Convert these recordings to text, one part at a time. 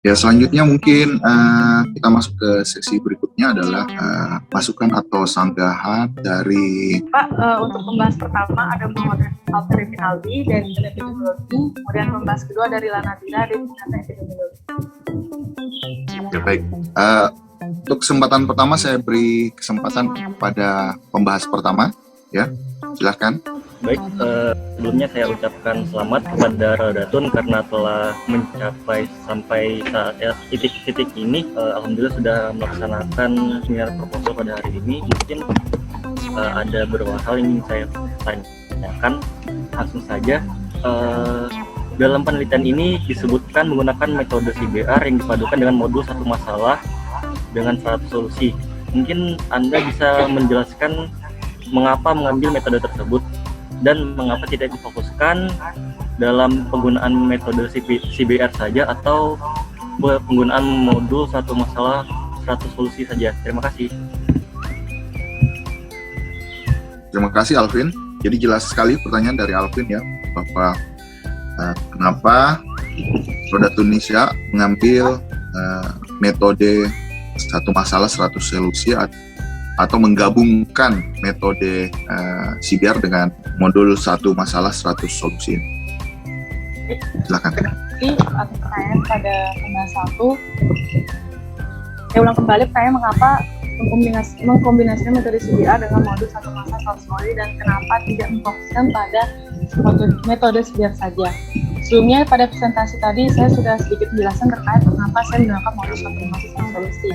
Ya, selanjutnya mungkin kita masuk ke sesi berikutnya adalah masukan atau sanggahan dari Pak. Untuk pembahas pertama ada Muhammad Alfred Rinaldi dari epidemiologi, kemudian pembahas kedua dari Lanatira dari data epidemiologi. Ya, baik. Untuk kesempatan pertama saya beri kesempatan kepada pembahas pertama, ya. Silahkan. Baik, sebelumnya saya ucapkan selamat kepada Raudatun karena telah mencapai sampai titik ini. Alhamdulillah sudah melaksanakan seminar proposal pada hari ini. Mungkin ada beberapa hal yang ingin saya tanyakan langsung saja. Dalam penelitian ini disebutkan menggunakan metode CBR yang dipadukan dengan modul satu masalah dengan 100 solusi. Mungkin Anda bisa menjelaskan mengapa mengambil metode tersebut dan mengapa tidak difokuskan dalam penggunaan metode CBR saja atau penggunaan modul satu masalah 100 solusi saja. Terima kasih. Terima kasih Alvin. Jadi jelas sekali pertanyaan dari Alvin ya, bahwa kenapa Roda Tunisia mengambil metode satu masalah 100 solusi atau menggabungkan metode CBR dengan modul satu masalah 100 solusi. Silakan. Jadi atas pertanyaan pada pembahas 1, saya ulang kembali pertanyaan mengapa mengkombinasikan metode CBR dengan modul satu masalah 100 solusi dan kenapa tidak memfokuskan pada metode CBR saja. Sebelumnya pada presentasi tadi saya sudah sedikit menjelaskan terkait mengapa saya menggunakan modul satu masalah 100 solusi.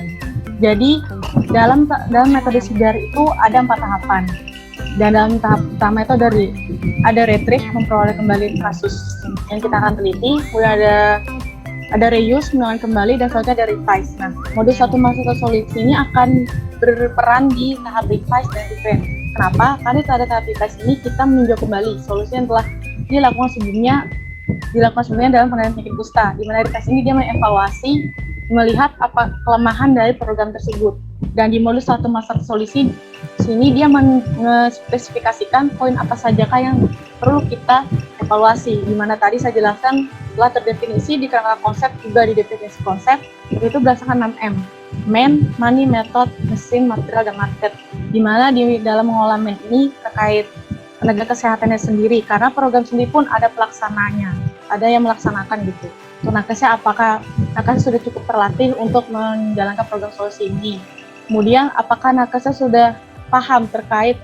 Jadi dalam metode CBR itu ada 4 tahapan. Dan dalam tahap pertama itu ada retrieve, memperoleh kembali kasus yang kita akan teliti, kemudian ada reuse, mengulang kembali, dan selanjutnya ada revise. Nah, modul satu masalah solusi ini akan berperan di tahap revise dan defend. Kenapa? Karena pada tahap revise ini kita meninjau kembali solusi yang telah dilakukan sebelumnya dalam penanganan penyakit kusta. Di mana revise ini dia mengevaluasi, melihat apa kelemahan dari program tersebut. Dan di modul satu masalah solusi sini dia mengespesifikasikan poin apa sajakah yang perlu kita evaluasi. Di mana tadi saya jelaskan telah terdefinisi di kerangka konsep juga di definisi konsep, yaitu berdasarkan 6M: man, money, method, mesin, material, dan market. Di mana di dalam mengolah man ini terkait tenaga kesehatannya sendiri, karena program sendiri pun ada pelaksananya, ada yang melaksanakan gitu. Nakesnya apakah nakes sudah cukup terlatih untuk menjalankan program solusi ini. Kemudian apakah nakesnya sudah paham terkait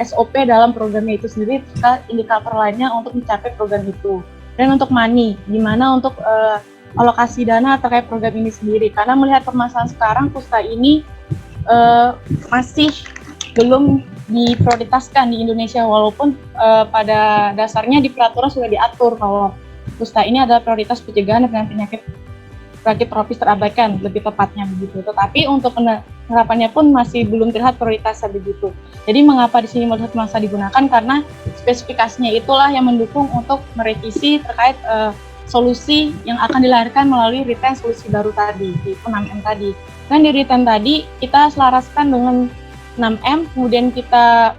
SOP dalam programnya itu sendiri, serta indikator lainnya untuk mencapai program itu. Dan untuk money, gimana untuk alokasi dana terkait program ini sendiri. Karena melihat permasalahan sekarang, kusta ini masih belum diprioritaskan di Indonesia, walaupun pada dasarnya di peraturan sudah diatur kalau kusta ini adalah prioritas pencegahan dengan penyakit tropis terabaikan, lebih tepatnya begitu. Tetapi untuk penerapannya pun masih belum terlihat prioritasnya begitu. Jadi mengapa di sini modul satu masa digunakan? Karena spesifikasinya itulah yang mendukung untuk merevisi terkait solusi yang akan dilahirkan melalui retain solusi baru tadi, yaitu 6M tadi. Dan di retain tadi kita selaraskan dengan 6M, kemudian kita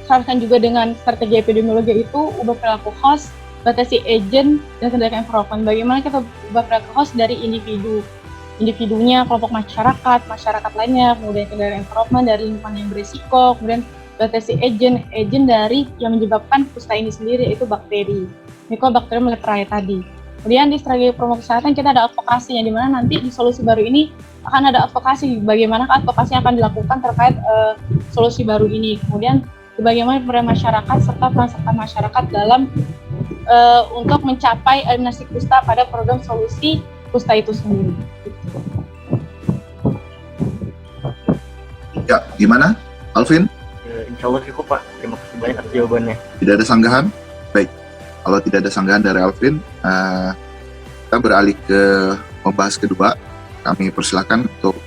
selaraskan juga dengan strategi epidemiologi, itu ubah perilaku host, batasi agent, dan kendalikan environment. Bagaimana kita ubah perilaku host dari individunya, kelompok masyarakat lainnya, kemudian kendalikan environment dari lingkungan yang berisiko, kemudian batasi agent dari yang menyebabkan kusta ini sendiri, yaitu bakteri, Mycobacterium leprae tadi. Kemudian di strategi promosi kesehatan kita ada advokasi, yang dimana nanti di solusi baru ini akan ada advokasi, bagaimana advokasi yang akan dilakukan terkait solusi baru ini. Kemudian bagaimana peran masyarakat serta peran serta masyarakat dalam untuk mencapai eliminasi kusta pada program solusi kusta itu sendiri. Ya, gimana, Alvin? Insya Allah cukup Pak, terima kasih banyak atas jawabannya. Tidak ada sanggahan? Baik, kalau tidak ada sanggahan dari Alvin, kita beralih ke pembahas kedua. Kami persilakan untuk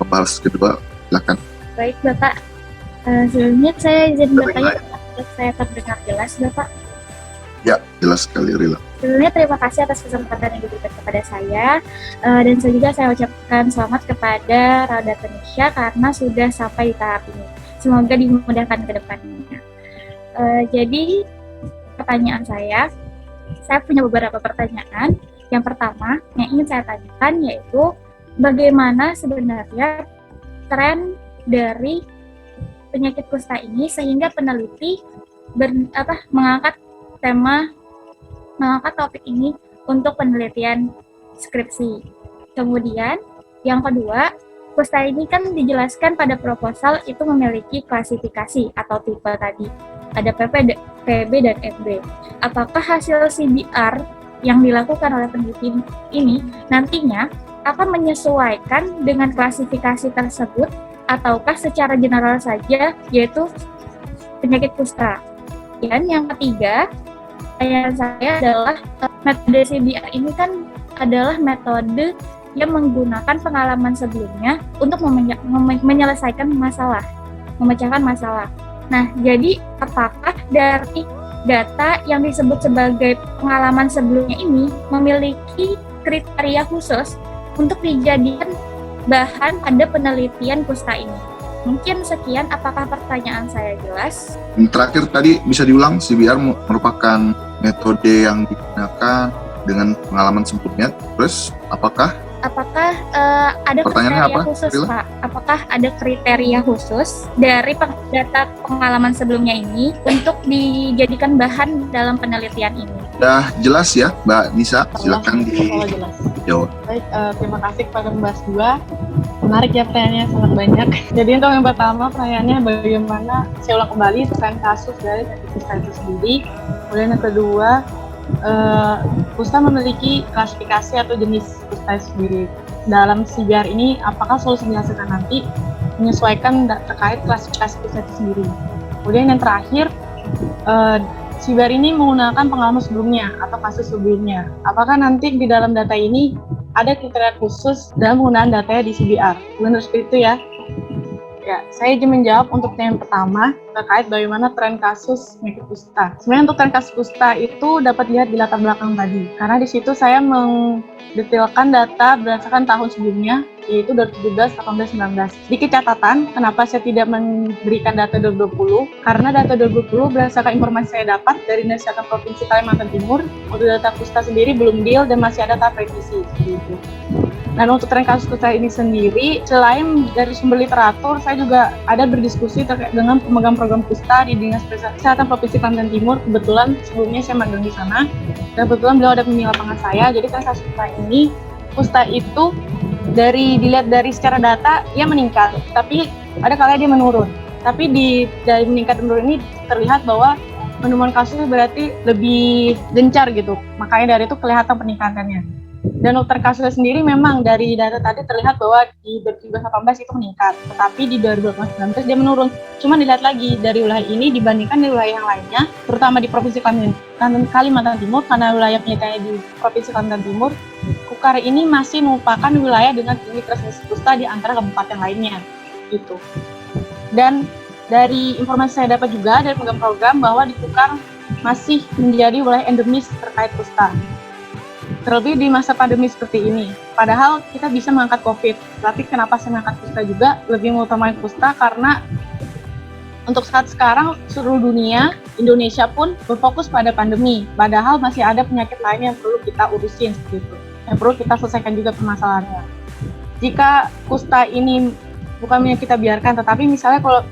pembahas kedua, silakan. Baik Bapak, sebelumnya saya izin bertanya, saya terdengar jelas Bapak? Ya, jelas sekali Rila. Sebelumnya terima kasih atas kesempatan yang diberikan kepada saya, dan saya ucapkan selamat kepada Rauda Tunisia karena sudah sampai di tahap ini. Semoga dimudahkan ke depannya. Jadi pertanyaan saya punya beberapa pertanyaan. Yang pertama yang ingin saya tanyakan yaitu bagaimana sebenarnya tren dari penyakit kusta ini sehingga peneliti mengangkat topik ini untuk penelitian skripsi. Kemudian yang kedua, kusta ini kan dijelaskan pada proposal itu memiliki klasifikasi atau tipe tadi. Ada PP, PB, dan FB. Apakah hasil CBR yang dilakukan oleh peneliti ini nantinya akan menyesuaikan dengan klasifikasi tersebut ataukah secara general saja yaitu penyakit kusta? Dan yang ketiga, pertanyaan saya adalah metode CBR ini kan adalah metode yang menggunakan pengalaman sebelumnya untuk menyelesaikan masalah, memecahkan masalah. Nah, jadi apakah dari data yang disebut sebagai pengalaman sebelumnya ini memiliki kriteria khusus untuk dijadikan bahan pada penelitian kusta ini? Mungkin sekian, apakah pertanyaan saya jelas? Terakhir tadi bisa diulang, CBR merupakan metode yang digunakan dengan pengalaman sebelumnya. Terus apakah ada pertanyaannya kriteria apa, khusus, Rila? Pak? Apakah ada kriteria khusus dari data pengalaman sebelumnya ini untuk dijadikan bahan dalam penelitian ini? Sudah jelas ya, Mbak Nisa? Silakan Jelas. dijawab. Baik, terima kasih kepada pembahas 2. Menarik ya, pertanyaannya sangat banyak. Jadi untuk yang pertama, pertanyaannya bagaimana, saya ulang kembali, tren kasus dari kusta itu sendiri. Kemudian yang kedua, kusta memiliki klasifikasi atau jenis kusta sendiri. Dalam CBR ini, apakah solusi dihasilkan nanti menyesuaikan terkait klasifikasi kusta itu sendiri. Kemudian yang terakhir, CBR ini menggunakan pengalaman sebelumnya atau kasus sebelumnya. Apakah nanti di dalam data ini ada kriteria khusus dalam penggunaan datanya di CBR? Benar seperti itu ya? Ya, saya ingin menjawab untuk yang pertama terkait bagaimana tren kasus penyakit kusta. Sebenarnya untuk tren kasus kusta itu dapat dilihat di latar belakang tadi, karena di situ saya mendetailkan data berdasarkan tahun sebelumnya, yaitu 2017, 18, 19. Sedikit catatan, kenapa saya tidak memberikan data 2020? Karena data 2020 berdasarkan informasi saya dapat dari Dinas Kesehatan Provinsi Kalimantan Timur, untuk data kusta sendiri belum deal dan masih ada tahap revisi. Gitu. Dan untuk tren kasus kusta ini sendiri, selain dari sumber literatur, saya juga ada berdiskusi terkait dengan pemegang program kusta di Dinas Kesehatan Provinsi Kalimantan Timur. Kebetulan sebelumnya saya magang di sana, dan kebetulan beliau ada pembimbing lapangan saya. Jadi tren kasus kusta itu dilihat dari secara data, ia meningkat, tapi ada kalanya dia menurun. Tapi dari meningkat dan menurun ini terlihat bahwa penemuan kasusnya berarti lebih gencar gitu, makanya dari itu kelihatan peningkatannya. Dan untuk kasusnya sendiri memang dari data tadi terlihat bahwa di 2018 itu meningkat, tetapi di 2019 dia menurun. Cuma dilihat lagi dari wilayah ini dibandingkan dengan wilayah yang lainnya, terutama di Provinsi Kalimantan Timur, karena wilayah penelitiannya di Provinsi Kalimantan Timur, Kukar ini masih merupakan wilayah dengan tinggi transmisi kusta di antara kabupaten lainnya, gitu. Dan dari informasi saya dapat juga dari program bahwa di Kukar masih menjadi wilayah endemis terkait kusta. Terlebih di masa pandemi seperti ini. Padahal kita bisa mengangkat COVID, tapi kenapa saya mengangkat kusta juga? Lebih mengutamakan kusta karena untuk saat sekarang seluruh dunia, Indonesia pun berfokus pada pandemi. Padahal masih ada penyakit lain yang perlu kita urusin seperti itu, yang perlu kita selesaikan juga permasalahannya. Jika kusta ini bukan yang kita biarkan, tetapi misalnya kalau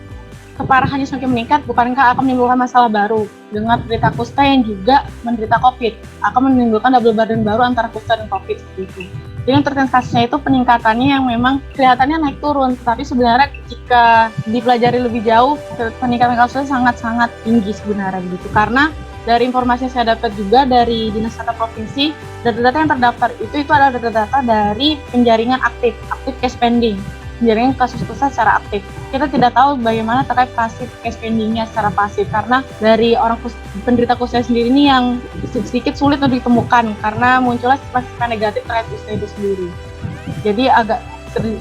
keparahannya semakin meningkat, bukankah akan menimbulkan masalah baru dengan penderita kusta yang juga menderita COVID, akan menimbulkan double burden baru antara kusta dan COVID seperti itu. Jadi untuk tren kasusnya itu peningkatannya yang memang kelihatannya naik turun, tapi sebenarnya jika dipelajari lebih jauh, peningkatan kasusnya sangat-sangat tinggi sebenarnya begitu. Karena dari informasi yang saya dapat juga dari Dinas Kesehatan Provinsi, data-data yang terdaftar itu adalah data-data dari penjaringan aktif case pending. Jaringan kasus kusta secara aktif. Kita tidak tahu bagaimana terkait pasif case pending-nya secara pasif, karena dari orang penderita kusta sendiri ini yang sedikit sulit untuk ditemukan karena munculnya stigma negatif terkait kusta itu sendiri. Jadi agak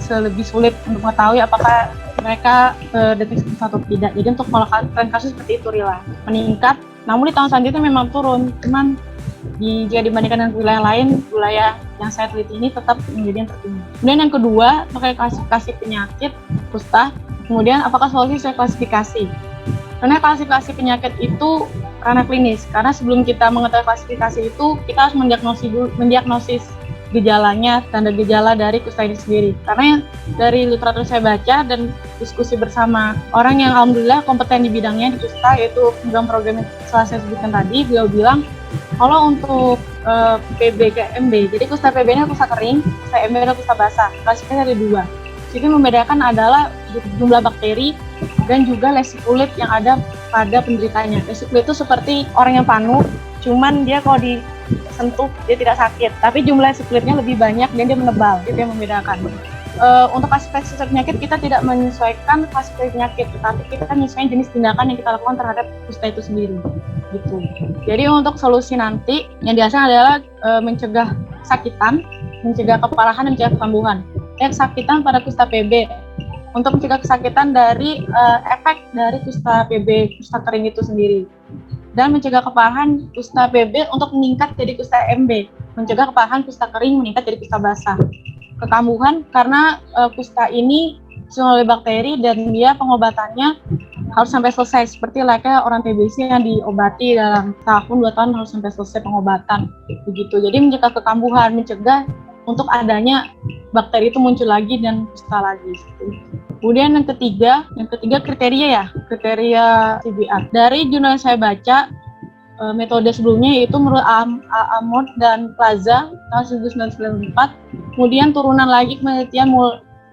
lebih sulit untuk mengetahui apakah mereka deteksi kusta atau tidak. Jadi untuk tren kasus seperti itu Rila meningkat, namun di tahun selanjutnya memang turun. Cuman jika dibandingkan dengan wilayah lain, wilayah yang saya teliti ini tetap menjadi yang tertinggi. Kemudian yang kedua, terkait klasifikasi penyakit kusta. Kemudian apakah solusi saya klasifikasi? Karena klasifikasi penyakit itu ranah klinis. Karena sebelum kita mengetahui klasifikasi itu, kita harus mendiagnosis gejalanya, tanda gejala dari kusta ini sendiri. Karena dari literatur saya baca dan diskusi bersama orang yang alhamdulillah kompeten di bidangnya di kusta, yaitu program yang telah saya sebutkan tadi, beliau bilang kalau untuk PB ke MB, jadi kusta PB ini kusta kering, kusta MB adalah kusta basah. Klasifikasi ada dua. Jadi membedakan adalah jumlah bakteri dan juga lesi kulit yang ada pada penderitanya. Lesi kulit itu seperti orang yang panu, cuman dia kalau disentuh dia tidak sakit, tapi jumlah lesi kulitnya lebih banyak dan dia menebal. Itu yang membedakan. Untuk klasifikasi penyakit kita tidak menyesuaikan klasifikasi penyakit, tetapi kita menyesuaikan jenis tindakan yang kita lakukan terhadap kusta itu sendiri. Gitu. Jadi untuk solusi nanti yang biasanya adalah mencegah kesakitan, mencegah keparahan, dan mencegah kekambuhan. Kesakitan pada kusta PB untuk mencegah kesakitan dari efek dari kusta PB, kusta kering itu sendiri, dan mencegah keparahan kusta PB untuk meningkat jadi kusta MB, mencegah keparahan kusta kering meningkat jadi kusta basah. Kekambuhan karena kusta ini disebabkan oleh bakteri dan dia pengobatannya harus sampai selesai, seperti layaknya orang TBC yang diobati dalam tahun 2 tahun harus sampai selesai pengobatan begitu. Jadi mencegah kekambuhan, mencegah untuk adanya bakteri itu muncul lagi dan kusta lagi. Kemudian yang ketiga kriteria CBR. Dari jurnal yang saya baca, metode sebelumnya yaitu menurut Amod dan Plaza tahun 1994, kemudian turunan lagi penelitian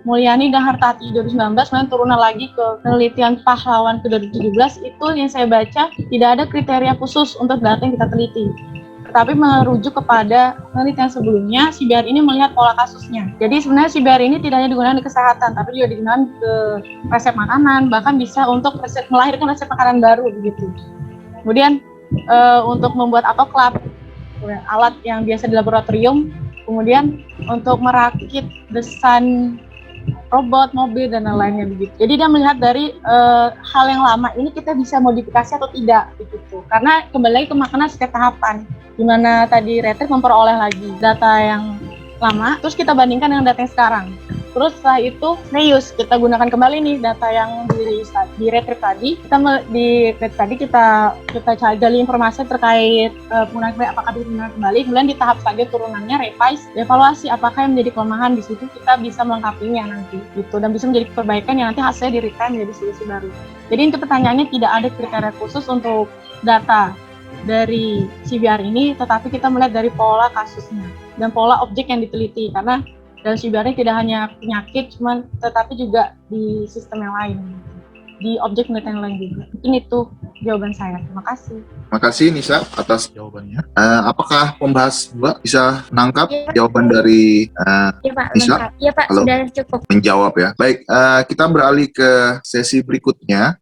Mulyani dan Hartati 2019, kemudian turunan lagi ke penelitian Pahlawan ke 2017, itu yang saya baca tidak ada kriteria khusus untuk data yang kita teliti. Tapi merujuk kepada penelitian sebelumnya, CBR ini melihat pola kasusnya. Jadi sebenarnya CBR ini tidak hanya digunakan di kesehatan, tapi juga digunakan ke resep makanan, bahkan bisa untuk melahirkan resep makanan baru begitu. Kemudian untuk membuat autoklav, alat yang biasa di laboratorium, kemudian untuk merakit desain robot, mobil, dan lain-lainnya begitu. Jadi dia melihat dari hal yang lama ini kita bisa modifikasi atau tidak begitu. Karena kembali lagi ke makanan setiap tahapan. Dimana tadi Retrieve memperoleh lagi data yang lama, terus kita bandingkan dengan data yang sekarang. Terus setelah itu reuse, kita gunakan kembali nih data yang di Retrieve tadi. Kita cari gali informasi terkait penggunaan apakah digunakan kembali. Kemudian di tahap selanjutnya turunannya revise, evaluasi apakah yang menjadi kelemahan di situ, kita bisa melengkapinya nanti gitu, dan bisa menjadi perbaikan yang nanti hasilnya di-retain menjadi solusi baru. Jadi untuk pertanyaannya tidak ada kriteria khusus untuk data dari CBR ini, tetapi kita melihat dari pola kasusnya dan pola objek yang diteliti, karena dalam CBR ini tidak hanya penyakit, tetapi juga di sistem yang lain, di objek penelitian yang lain juga. Mungkin itu jawaban saya. Terima kasih. Terima kasih Nisa atas jawabannya. Apakah pembahas Mbak bisa menangkap jawaban dari Iya Pak, Nisa? lengkap. Iya Pak, Halo. sudah cukup. Menjawab ya. Baik, kita beralih ke sesi berikutnya.